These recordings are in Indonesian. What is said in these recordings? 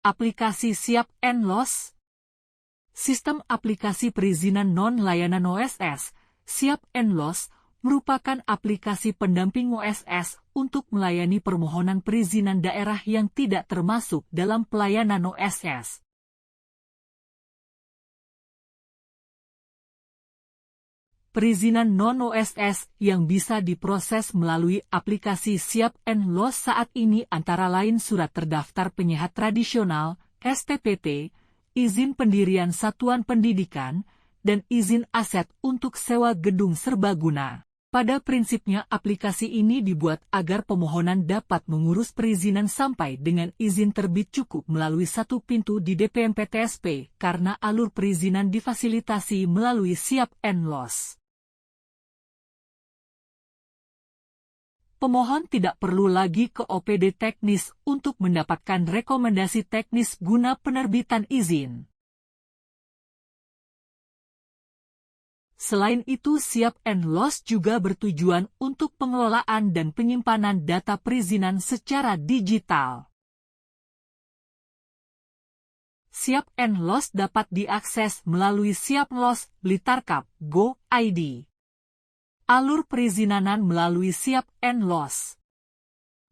Aplikasi Siap and Los. Sistem aplikasi perizinan non-layanan OSS, Siap and Los, merupakan aplikasi pendamping OSS untuk melayani permohonan perizinan daerah yang tidak termasuk dalam pelayanan OSS. Perizinan non-OSS yang bisa diproses melalui aplikasi Siap and Los saat ini antara lain surat terdaftar penyehat tradisional, STPT, izin pendirian satuan pendidikan, dan izin aset untuk sewa gedung serbaguna. Pada prinsipnya aplikasi ini dibuat agar pemohonan dapat mengurus perizinan sampai dengan izin terbit cukup melalui satu pintu di DPMPTSP karena alur perizinan difasilitasi melalui Siap and Los. Pemohon tidak perlu lagi ke OPD teknis untuk mendapatkan rekomendasi teknis guna penerbitan izin. Selain itu, Siap and Los juga bertujuan untuk pengelolaan dan penyimpanan data perizinan secara digital. Siap and Los dapat diakses melalui Siap Los Blitarkap Go ID. Alur perizinanan melalui Siap and Los.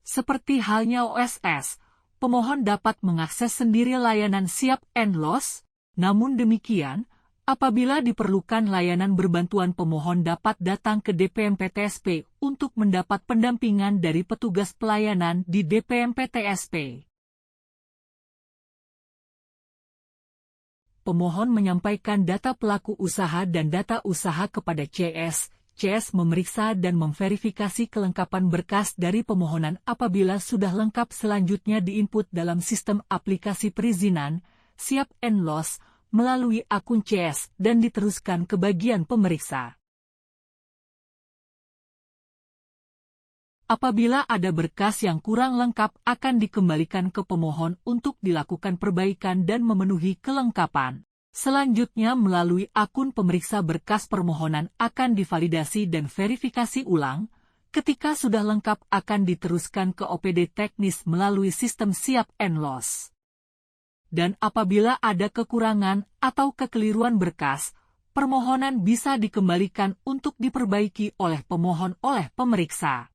Seperti halnya OSS, pemohon dapat mengakses sendiri layanan Siap and Los, namun demikian, apabila diperlukan layanan berbantuan pemohon dapat datang ke DPMPTSP untuk mendapat pendampingan dari petugas pelayanan di DPMPTSP. Pemohon menyampaikan data pelaku usaha dan data usaha kepada CS. CS memeriksa dan memverifikasi kelengkapan berkas dari pemohonan apabila sudah lengkap selanjutnya diinput dalam sistem aplikasi perizinan, Siap and Los, melalui akun CS dan diteruskan ke bagian pemeriksa. Apabila ada berkas yang kurang lengkap akan dikembalikan ke pemohon untuk dilakukan perbaikan dan memenuhi kelengkapan. Selanjutnya melalui akun pemeriksa berkas permohonan akan divalidasi dan verifikasi ulang, ketika sudah lengkap akan diteruskan ke OPD teknis melalui sistem Siap and Los. Dan apabila ada kekurangan atau kekeliruan berkas, permohonan bisa dikembalikan untuk diperbaiki oleh pemohon oleh pemeriksa.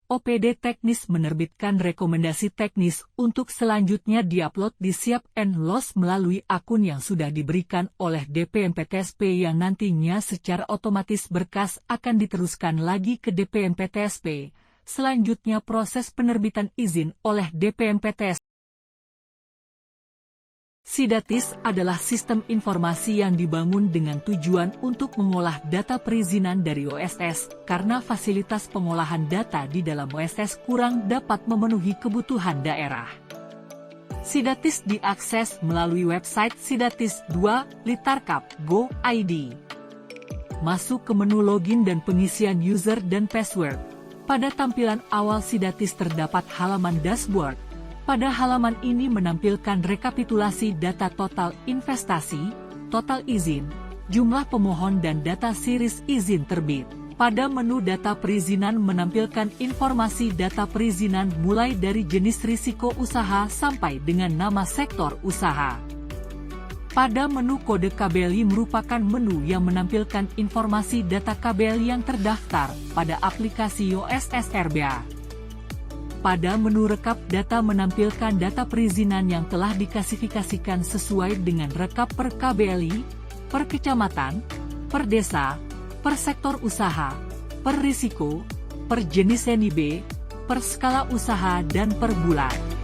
OPD teknis menerbitkan rekomendasi teknis untuk selanjutnya diupload di Siap and Los melalui akun yang sudah diberikan oleh DPMPTSP yang nantinya secara otomatis berkas akan diteruskan lagi ke DPMPTSP. Selanjutnya proses penerbitan izin oleh DPMPTSP. Sidatis adalah sistem informasi yang dibangun dengan tujuan untuk mengolah data perizinan dari OSS, karena fasilitas pengolahan data di dalam OSS kurang dapat memenuhi kebutuhan daerah. Sidatis diakses melalui website Sidatis 2 Blitarkap Go ID. Masuk ke menu login dan pengisian user dan password. Pada tampilan awal Sidatis terdapat halaman dashboard. Pada halaman ini menampilkan rekapitulasi data total investasi, total izin, jumlah pemohon dan data series izin terbit. Pada menu data perizinan menampilkan informasi data perizinan mulai dari jenis risiko usaha sampai dengan nama sektor usaha. Pada menu kode KBLI merupakan menu yang menampilkan informasi data KBLI yang terdaftar pada aplikasi OSS RBA. Pada menu rekap data menampilkan data perizinan yang telah diklasifikasikan sesuai dengan rekap per KBLI, per kecamatan, per desa, per sektor usaha, per risiko, per jenis NIB, per skala usaha dan per bulan.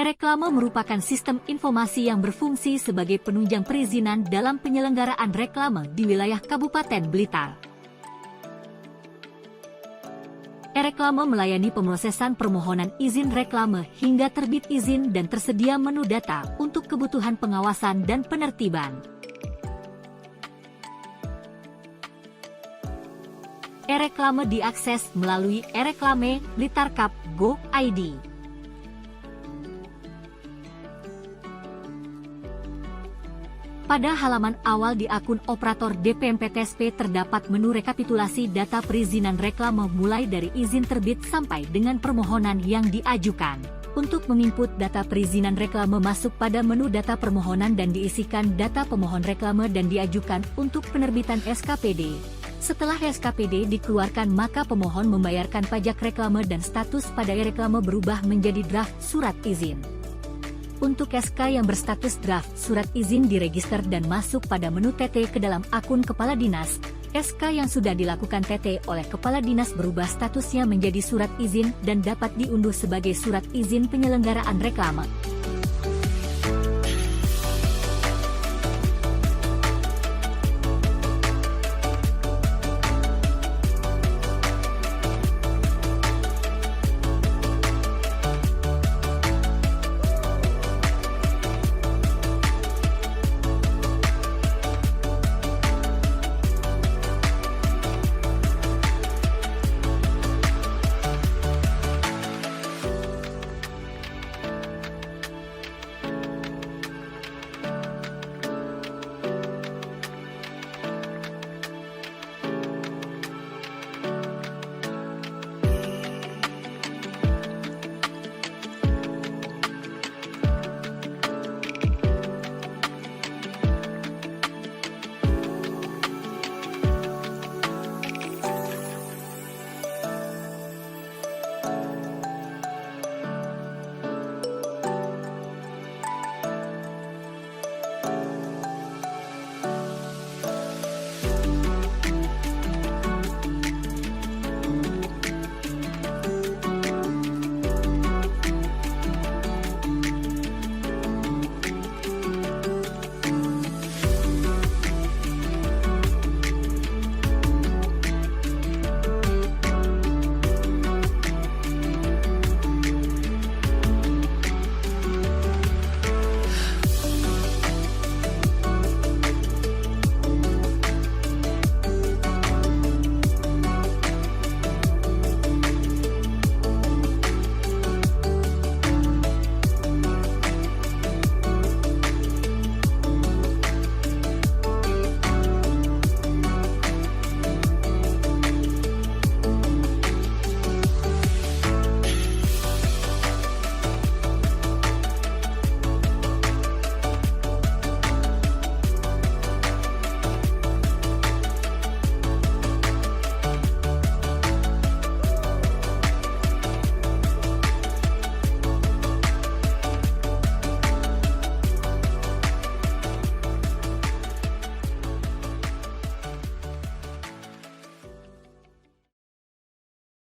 E-reklame merupakan sistem informasi yang berfungsi sebagai penunjang perizinan dalam penyelenggaraan reklame di wilayah Kabupaten Blitar. E-reklame melayani pemrosesan permohonan izin reklame hingga terbit izin dan tersedia menu data untuk kebutuhan pengawasan dan penertiban. E-reklame diakses melalui e-reklame Blitar Cup Go ID. Pada halaman awal di akun operator DPMPTSP terdapat menu rekapitulasi data perizinan reklame mulai dari izin terbit sampai dengan permohonan yang diajukan. Untuk menginput data perizinan reklame masuk pada menu data permohonan dan diisikan data pemohon reklame dan diajukan untuk penerbitan SKPD. Setelah SKPD dikeluarkan maka pemohon membayarkan pajak reklame dan status pada e-reklame berubah menjadi draft surat izin. Untuk SK yang berstatus draft surat izin diregister dan masuk pada menu TT ke dalam akun Kepala Dinas. SK yang sudah dilakukan TT oleh Kepala Dinas berubah statusnya menjadi surat izin dan dapat diunduh sebagai surat izin penyelenggaraan reklame.